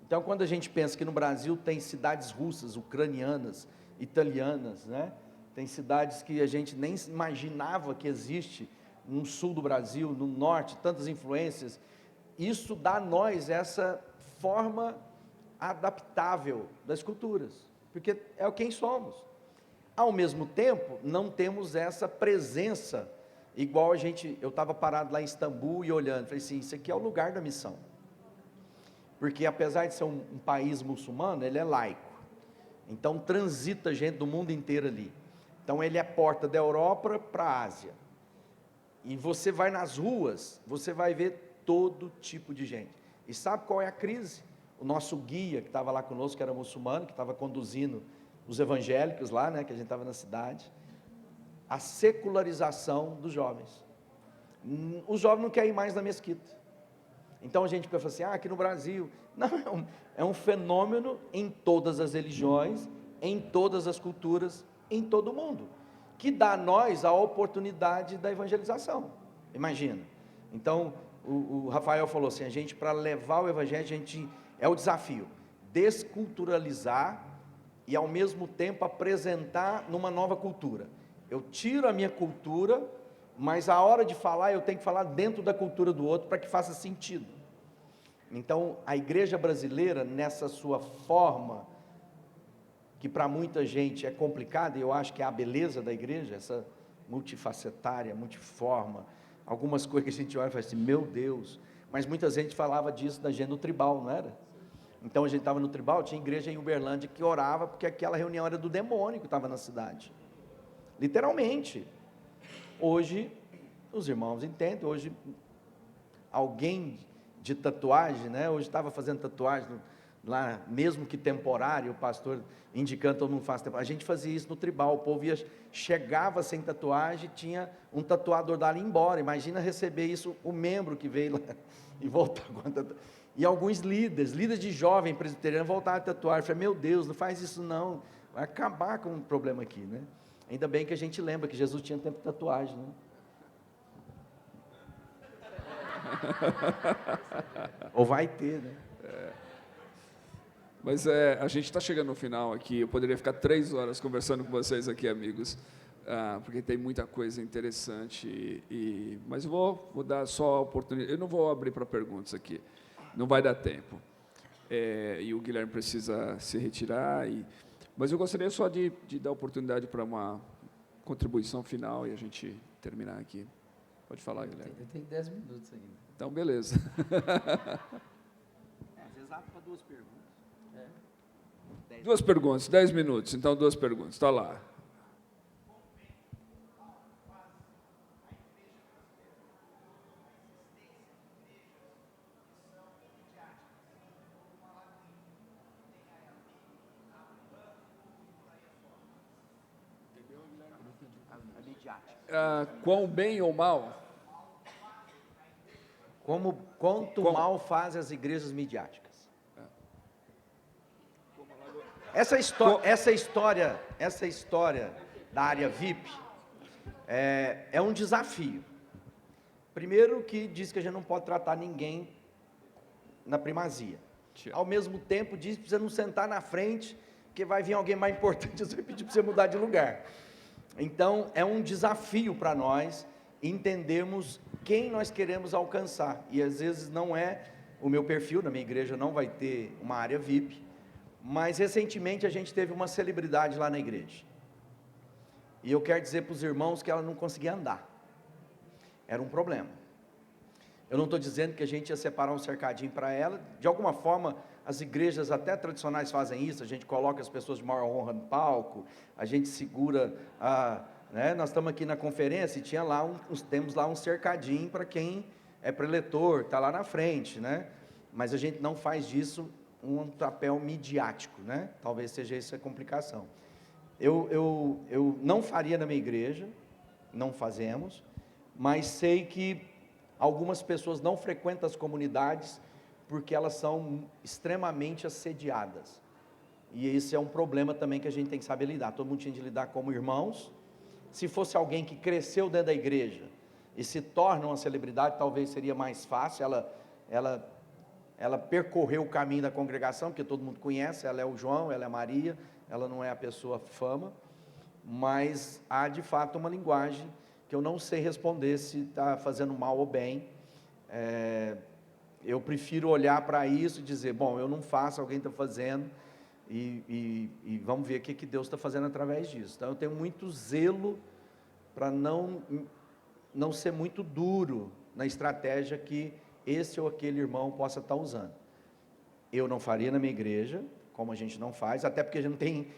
S3: Então, quando a gente pensa que no Brasil tem cidades russas, ucranianas, italianas, né? Tem cidades que a gente nem imaginava que existe no sul do Brasil, no norte, tantas influências. Isso dá a nós essa forma adaptável das culturas, porque é quem somos. Ao mesmo tempo, não temos essa presença, igual eu estava parado lá em Istambul e olhando, falei assim, isso aqui é o lugar da missão. Porque apesar de ser um país muçulmano, ele é laico. Então transita gente do mundo inteiro ali. Então ele é porta da Europa para a Ásia. E você vai nas ruas, você vai ver todo tipo de gente. E sabe qual é a crise? O nosso guia que estava lá conosco, que era muçulmano, que estava conduzindo os evangélicos lá, né, que a gente estava na cidade, a secularização dos jovens. Os jovens não querem ir mais na mesquita. Então a gente pensa assim, aqui no Brasil, não, é um fenômeno em todas as religiões, em todas as culturas, em todo o mundo, que dá a nós a oportunidade da evangelização, imagina. Então, o Rafael falou assim, a gente, para levar o evangelho, é o desafio, desculturalizar e ao mesmo tempo apresentar numa nova cultura. Eu tiro a minha cultura, mas a hora de falar, eu tenho que falar dentro da cultura do outro, para que faça sentido. Então, a igreja brasileira, nessa sua forma, que para muita gente é complicada, e eu acho que é a beleza da igreja, essa multifacetária, multiforma, algumas coisas que a gente olha e fala assim, meu Deus, mas muita gente falava disso da gente no tribal, não era? Então a gente estava no tribal, tinha igreja em Uberlândia que orava, porque aquela reunião era do demônio que estava na cidade, literalmente. Hoje, os irmãos entendem, hoje, alguém de tatuagem, né? Hoje estava fazendo tatuagem lá, mesmo que temporário, o pastor indicando, todo mundo faz tatuagem. A gente fazia isso no tribal, o povo chegava sem tatuagem, tinha um tatuador dali embora. Imagina receber isso, o membro que veio lá e voltar com a tatuagem. E alguns líderes de jovem presbiteriano voltaram a tatuar. Eu falei, meu Deus, não faz isso não, vai acabar com o problema aqui, né? Ainda bem que a gente lembra que Jesus tinha tempo de tatuagem, né? Ou vai ter, né?
S1: Mas a gente está chegando no final aqui, eu poderia ficar 3 horas conversando com vocês aqui, amigos, porque tem muita coisa interessante, mas eu vou dar só a oportunidade, eu não vou abrir para perguntas aqui, não vai dar tempo, e o Guilherme precisa se retirar, mas eu gostaria só de dar oportunidade para uma contribuição final e a gente terminar aqui. Pode falar, Guilherme.
S2: Eu tenho 10 minutos ainda.
S1: Então, beleza.
S3: Às vezes abre para 2 perguntas.
S1: 2 perguntas, 10 minutos, então 2 perguntas, está lá.
S3: midiática.
S1: Quão bem ou mal?
S3: Quanto mal fazem as igrejas midiáticas? Essa história da área VIP é um desafio. Primeiro que diz que a gente não pode tratar ninguém na primazia. Ao mesmo tempo diz que você não sentar na frente, porque vai vir alguém mais importante, você vai pedir para você mudar de lugar. Então é um desafio para nós entendermos quem nós queremos alcançar. E às vezes não é o meu perfil, na minha igreja não vai ter uma área VIP, mas recentemente a gente teve uma celebridade lá na igreja. E eu quero dizer para os irmãos que ela não conseguia andar. Era um problema. Eu não estou dizendo que a gente ia separar um cercadinho para ela. De alguma forma, as igrejas até tradicionais fazem isso. A gente coloca as pessoas de maior honra no palco, a gente segura nós estamos aqui na conferência e tinha lá temos lá um cercadinho para quem é preletor, está lá na frente, né? Mas a gente não faz disso um papel midiático, né? Talvez seja essa a complicação. Eu não faria na minha igreja, não fazemos, mas sei que algumas pessoas não frequentam as comunidades porque elas são extremamente assediadas. E esse é um problema também que a gente tem que saber lidar. Todo mundo tinha de lidar como irmãos. Se fosse alguém que cresceu dentro da igreja e se torna uma celebridade, talvez seria mais fácil. Ela percorreu o caminho da congregação, porque todo mundo conhece, ela é o João, ela é a Maria, ela não é a pessoa fama, mas há de fato uma linguagem que eu não sei responder se está fazendo mal ou bem. Eu prefiro olhar para isso e dizer, bom, eu não faço, alguém está fazendo, e vamos ver o que Deus está fazendo através disso. Então eu tenho muito zelo para não ser muito duro na estratégia que esse ou aquele irmão possa estar usando. Eu não faria na minha igreja, como a gente não faz, até porque a gente não tem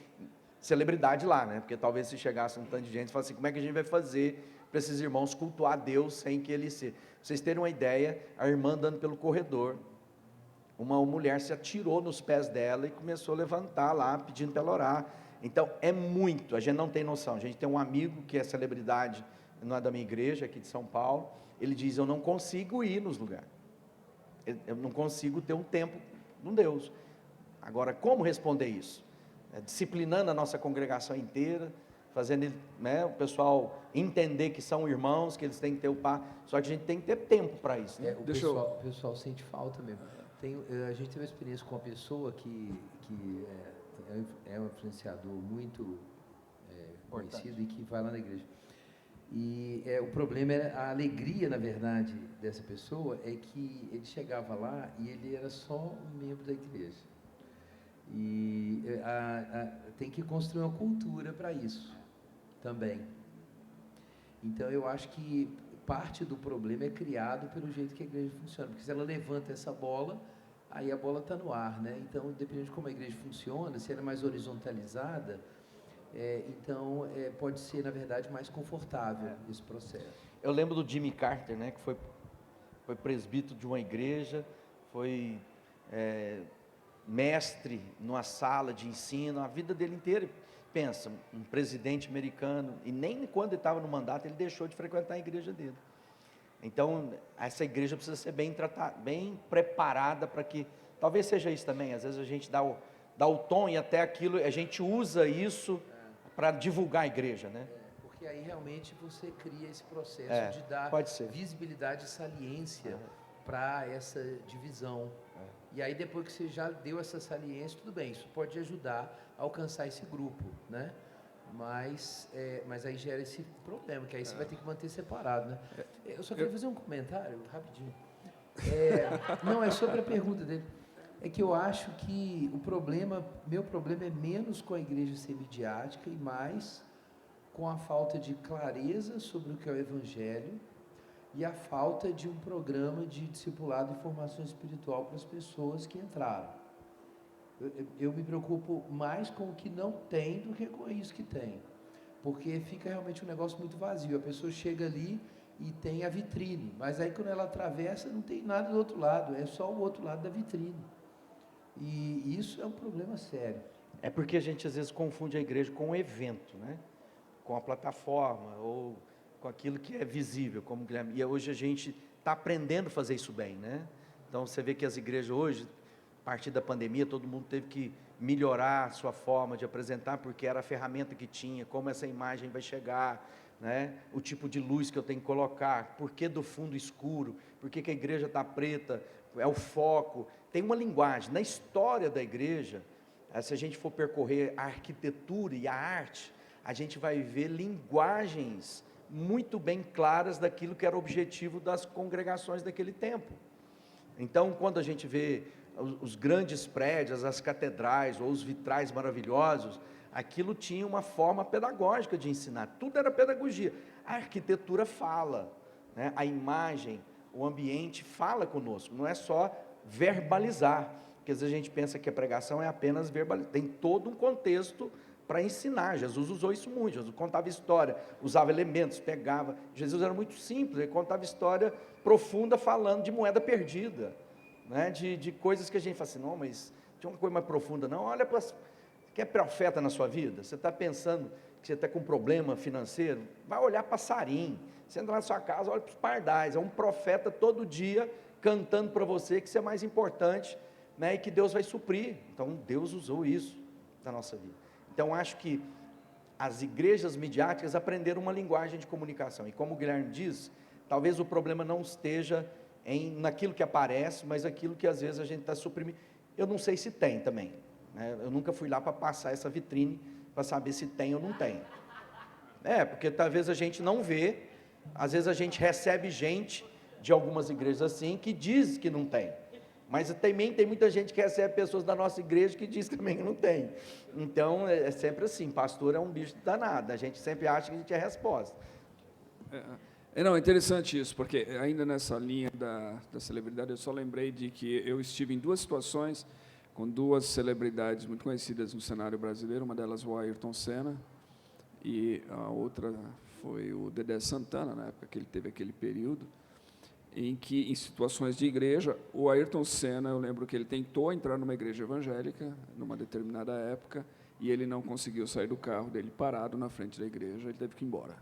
S3: celebridade lá, né? Porque talvez se chegasse um tanto de gente e falasse assim, como é que a gente vai fazer para esses irmãos cultuar Deus sem que ele se... Vocês terem uma ideia, a irmã andando pelo corredor, uma mulher se atirou nos pés dela e começou a levantar lá, pedindo para ela orar. Então, é muito, a gente não tem noção. A gente tem um amigo que é celebridade, não é da minha igreja, aqui de São Paulo, ele diz, eu não consigo ir nos lugares. Eu não consigo ter um tempo com Deus. Agora, como responder isso? Disciplinando a nossa congregação inteira, fazendo o pessoal entender que são irmãos, que eles têm que ter o par, só que a gente tem que ter tempo para isso. Né?
S2: O pessoal sente falta mesmo. A gente teve uma experiência com uma pessoa que é um influenciador muito conhecido e que vai lá na igreja. E o problema era a alegria, na verdade, dessa pessoa, é que ele chegava lá e ele era só um membro da igreja. E tem que construir uma cultura para isso também. Então eu acho que parte do problema é criado pelo jeito que a igreja funciona, porque se ela levanta essa bola, aí a bola está no ar, né? Então, dependendo de como a igreja funciona, se ela é mais horizontalizada, então pode ser, na verdade, mais confortável esse processo.
S3: Eu lembro do Jimmy Carter, né, que foi presbítero de uma igreja, foi mestre numa sala de ensino, a vida dele inteira. Pensa, um presidente americano, e nem quando ele estava no mandato, ele deixou de frequentar a igreja dele. Então, essa igreja precisa ser bem tratada, bem preparada para que, talvez seja isso também, às vezes a gente dá o tom e até aquilo, a gente usa isso para divulgar a igreja, né?
S2: Porque aí realmente você cria esse processo de dar visibilidade e saliência para essa divisão. E aí depois que você já deu essa saliência, tudo bem, isso pode ajudar a alcançar esse grupo, né? Mas aí gera esse problema, que aí você vai ter que manter separado, né? Eu só queria fazer um comentário, rapidinho. Não, é sobre a pergunta dele. É que eu acho que meu problema é menos com a igreja ser midiática e mais com a falta de clareza sobre o que é o evangelho e a falta de um programa de discipulado e formação espiritual para as pessoas que entraram. Eu me preocupo mais com o que não tem do que com isso que tem, porque fica realmente um negócio muito vazio. A pessoa chega ali e tem a vitrine, mas aí quando ela atravessa não tem nada do outro lado, é só o outro lado da vitrine. E isso é um problema sério.
S3: É porque a gente às vezes confunde a igreja com um evento, né? com a plataforma ou com aquilo que é visível, como Guilherme. E hoje a gente está aprendendo a fazer isso bem, né? Então você vê que as igrejas hoje, a partir da pandemia, todo mundo teve que melhorar a sua forma de apresentar, porque era a ferramenta que tinha, como essa imagem vai chegar, né? O tipo de luz que eu tenho que colocar, por que do fundo escuro, por que a igreja está preta, é o foco. Tem uma linguagem. Na história da igreja, se a gente for percorrer a arquitetura e a arte, a gente vai ver linguagens muito bem claras daquilo que era o objetivo das congregações daquele tempo. Então, quando a gente vê os grandes prédios, as catedrais ou os vitrais maravilhosos, aquilo tinha uma forma pedagógica de ensinar, tudo era pedagogia. A arquitetura fala, né? A imagem, o ambiente fala conosco, não é só verbalizar, porque às vezes a gente pensa que a pregação é apenas verbalizar, tem todo um contexto para ensinar. Jesus usou isso muito, Jesus contava história, usava elementos, pegava. Jesus era muito simples, ele contava história profunda falando de moeda perdida, né? de coisas que a gente fala assim, não, mas tinha uma coisa mais profunda, não, olha para... Quer profeta na sua vida? Você está pensando que você está com um problema financeiro? Vai olhar passarinho. Você entra na sua casa, olha para os pardais. É um profeta todo dia cantando para você que você é mais importante, né, e que Deus vai suprir. Então Deus usou isso na nossa vida. Então acho que as igrejas midiáticas aprenderam uma linguagem de comunicação. E como o Guilherme diz, talvez o problema não esteja naquilo que aparece, mas aquilo que às vezes a gente está suprimindo. Eu não sei se tem também. Eu nunca fui lá para passar essa vitrine, para saber se tem ou não tem. Porque talvez a gente não vê, às vezes a gente recebe gente de algumas igrejas assim, que diz que não tem. Mas também tem muita gente que recebe pessoas da nossa igreja que diz também que não tem. Então, é sempre assim, pastor é um bicho danado, a gente sempre acha que a gente é a resposta.
S1: Não, é interessante isso, porque ainda nessa linha da celebridade, eu só lembrei de que eu estive em duas situações com duas celebridades muito conhecidas no cenário brasileiro, uma delas o Ayrton Senna, e a outra foi o Dedé Santana, na época que ele teve aquele período, em que, em situações de igreja, o Ayrton Senna, eu lembro que ele tentou entrar numa igreja evangélica, numa determinada época, e ele não conseguiu sair do carro dele parado na frente da igreja, ele teve que ir embora.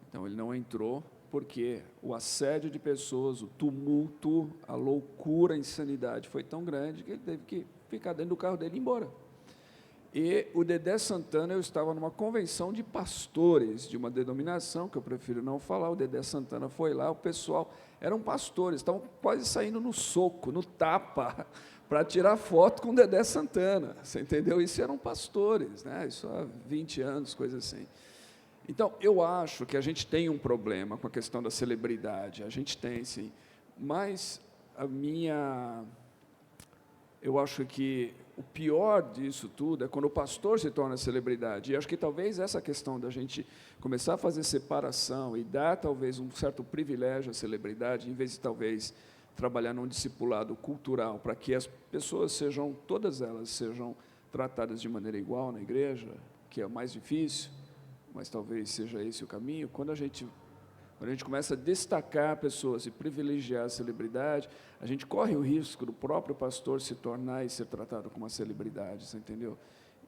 S1: Então, ele não entrou, porque o assédio de pessoas, o tumulto, a loucura, a insanidade foi tão grande que ele teve que ficar dentro do carro dele e ir embora. E o Dedé Santana, eu estava numa convenção de pastores de uma denominação, que eu prefiro não falar, o Dedé Santana foi lá, o pessoal, eram pastores, estavam quase saindo no soco, no tapa, para tirar foto com o Dedé Santana, você entendeu? Isso eram pastores, né? Isso há 20 anos, coisa assim. Então, eu acho que a gente tem um problema com a questão da celebridade, a gente tem, sim, mas eu acho que o pior disso tudo é quando o pastor se torna celebridade, e acho que talvez essa questão da gente começar a fazer separação e dar talvez um certo privilégio à celebridade, em vez de talvez trabalhar num discipulado cultural, para que as pessoas todas elas sejam tratadas de maneira igual na igreja, que é o mais difícil, mas talvez seja esse o caminho. Quando a gente começa a destacar pessoas e privilegiar a celebridade, a gente corre o risco do próprio pastor se tornar e ser tratado como uma celebridade, você entendeu?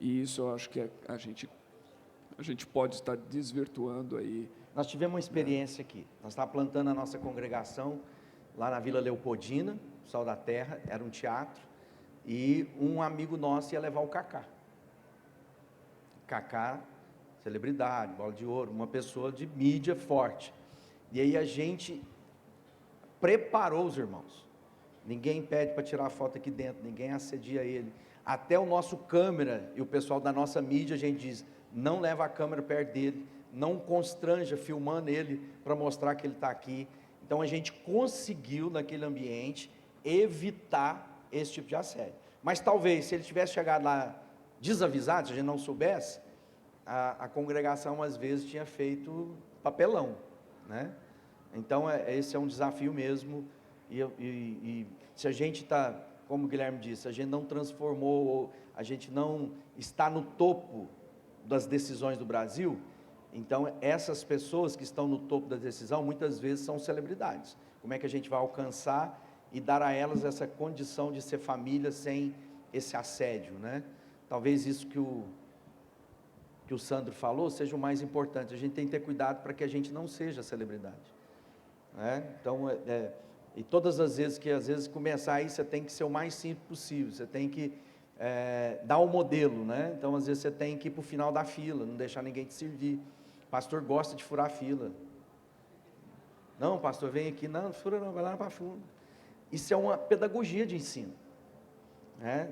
S1: E isso eu acho que a gente pode estar desvirtuando aí.
S3: Nós tivemos uma experiência aqui, nós estávamos plantando a nossa congregação lá na Vila Leopoldina, Sal da Terra, era um teatro, e um amigo nosso ia levar o Cacá. Cacá, celebridade, bola de ouro, uma pessoa de mídia forte. E aí a gente preparou os irmãos. Ninguém pede para tirar foto aqui dentro, ninguém assedia ele. Até o nosso câmera e o pessoal da nossa mídia, a gente diz, não leva a câmera perto dele, não constranja filmando ele para mostrar que ele está aqui. Então a gente conseguiu naquele ambiente evitar esse tipo de assédio. Mas talvez se ele tivesse chegado lá desavisado, se a gente não soubesse, a congregação às vezes tinha feito papelão, né? Então esse é um desafio mesmo, e se a gente está, como o Guilherme disse, a gente não transformou, a gente não está no topo das decisões do Brasil, então essas pessoas que estão no topo da decisão, muitas vezes são celebridades. Como é que a gente vai alcançar e dar a elas essa condição de ser família sem esse assédio, né? Talvez isso que o que o Sandro falou seja o mais importante. A gente tem que ter cuidado para que a gente não seja celebridade, né? Então, e todas as vezes que às vezes começar aí, você tem que ser o mais simples possível, você tem que dar o modelo, né? Então, às vezes você tem que ir para o final da fila, não deixar ninguém te servir. O pastor gosta de furar a fila. Não, pastor, vem aqui, não fura não, vai lá para fundo. Isso é uma pedagogia de ensino, né?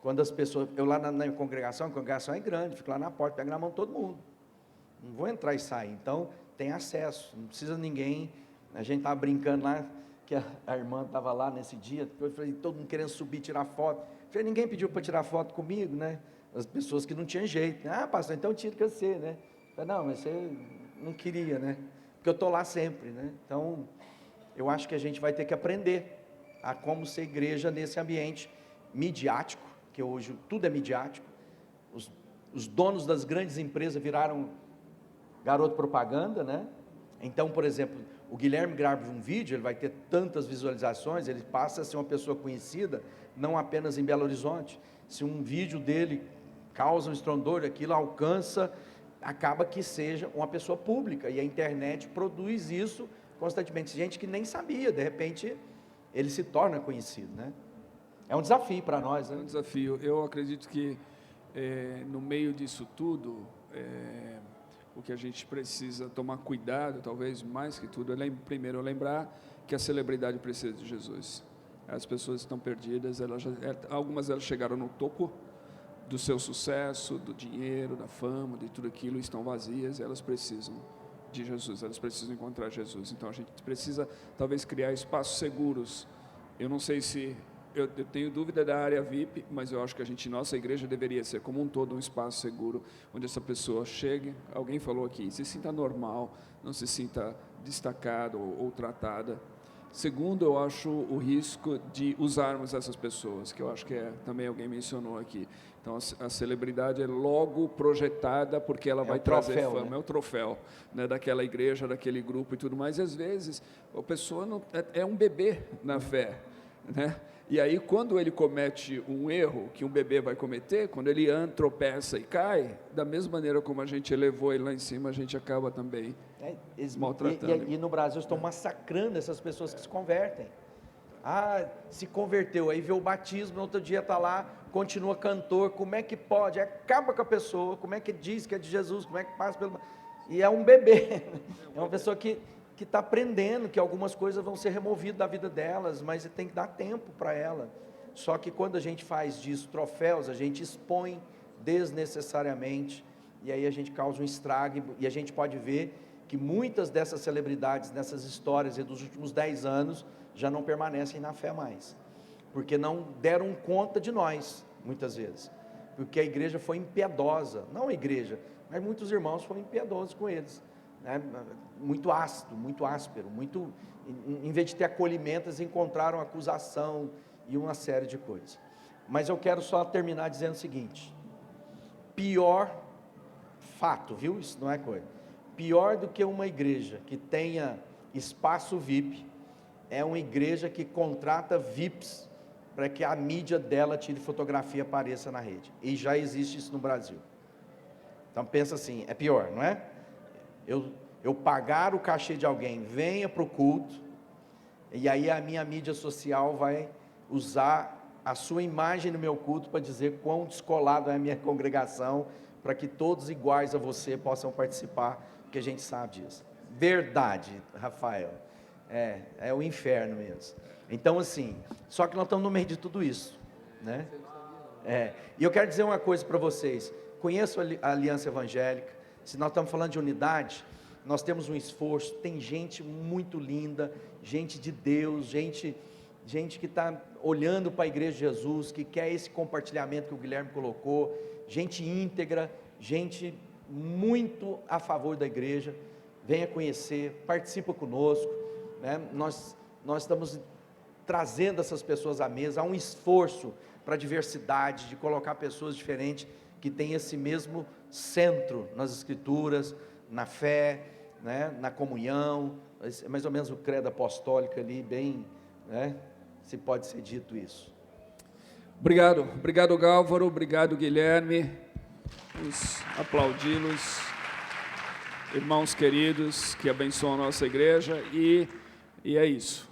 S3: Quando as pessoas, eu lá na congregação, a congregação é grande, fico lá na porta, pego na mão de todo mundo, não vou entrar e sair, então tem acesso, não precisa ninguém. A gente estava brincando lá, que a irmã estava lá nesse dia, eu falei, todo mundo querendo subir, tirar foto, eu falei, ninguém pediu para tirar foto comigo, né? As pessoas que não tinham jeito, né? Ah, pastor, então tira que você, né? Eu falei, não, mas você não queria, né? Porque eu estou lá sempre, né? Então, eu acho que a gente vai ter que aprender a como ser igreja nesse ambiente midiático, que hoje tudo é midiático. Os donos das grandes empresas viraram garoto propaganda, né? Então, por exemplo, o Guilherme grava um vídeo, ele vai ter tantas visualizações, ele passa a ser uma pessoa conhecida, não apenas em Belo Horizonte. Se um vídeo dele causa um estrondor, aquilo alcança, acaba que seja uma pessoa pública, e a internet produz isso constantemente. Gente que nem sabia, de repente, ele se torna conhecido, né? É um desafio para nós, né?
S1: É um desafio. Eu acredito que, no meio disso tudo, o que a gente precisa tomar cuidado, talvez mais que tudo, primeiro lembrar que a celebridade precisa de Jesus. As pessoas estão perdidas, algumas delas chegaram no topo do seu sucesso, do dinheiro, da fama, de tudo aquilo, estão vazias, elas precisam de Jesus, elas precisam encontrar Jesus. Então a gente precisa talvez criar espaços seguros. Eu não sei se eu tenho dúvida da área VIP, mas eu acho que nossa igreja deveria ser como um todo um espaço seguro, onde essa pessoa chegue, alguém falou aqui, se sinta normal, não se sinta destacado ou tratada. Segundo, eu acho o risco de usarmos essas pessoas, que eu acho que também alguém mencionou aqui. Então, a celebridade é logo projetada porque ela vai trazer
S3: troféu,
S1: fama,
S3: né?
S1: é o troféu, né, daquela igreja, daquele grupo e tudo mais. E às vezes a pessoa não, é um bebê na fé, né? E aí, quando ele comete um erro que um bebê vai cometer, quando ele tropeça e cai, da mesma maneira como a gente elevou ele lá em cima, a gente acaba também maltratando.
S3: E no Brasil estão massacrando essas pessoas que se convertem. Ah, se converteu, aí vê o batismo, no outro dia está lá, continua cantor, como é que pode? Acaba com a pessoa, como é que diz que é de Jesus, como é que passa pelo... E é um bebê, é uma pessoa que está aprendendo que algumas coisas vão ser removidas da vida delas, mas tem que dar tempo para ela. Só que quando a gente faz disso troféus, a gente expõe desnecessariamente, e aí a gente causa um estrago, e a gente pode ver que muitas dessas celebridades, nessas histórias dos últimos 10 anos, já não permanecem na fé mais, porque não deram conta de nós, muitas vezes, porque a igreja foi impiedosa, não a igreja, mas muitos irmãos foram impiedosos com eles, né? Muito ácido, muito áspero, muito, em vez de ter acolhimento, eles encontraram acusação e uma série de coisas. Mas eu quero só terminar dizendo o seguinte: pior fato, viu? Isso não é coisa. Pior do que uma igreja que tenha espaço VIP é uma igreja que contrata VIPs para que a mídia dela tire fotografia e apareça na rede. E já existe isso no Brasil. Então pensa assim, é pior, não é? Eu pagar o cachê de alguém, venha para o culto, e aí a minha mídia social vai usar a sua imagem no meu culto para dizer quão descolado é a minha congregação, para que todos iguais a você possam participar, porque a gente sabe disso. Verdade, Rafael, é o inferno mesmo. Então assim, só que nós estamos no meio de tudo isso, né? E eu quero dizer uma coisa para vocês, conheço a Aliança Evangélica, se nós estamos falando de unidade, nós temos um esforço, tem gente muito linda, gente de Deus, gente que está olhando para a igreja de Jesus, que quer esse compartilhamento que o Guilherme colocou, gente íntegra, gente muito a favor da igreja. Venha conhecer, participa conosco, né? Nós estamos trazendo essas pessoas à mesa, há um esforço para a diversidade, de colocar pessoas diferentes, que têm esse mesmo centro nas escrituras, na fé, né, na comunhão, é mais ou menos o credo apostólico ali, bem, né, se pode ser dito isso.
S1: Obrigado Gálvaro, obrigado Guilherme. Vamos aplaudi-los. Irmãos queridos, que abençoam a nossa igreja, e é isso.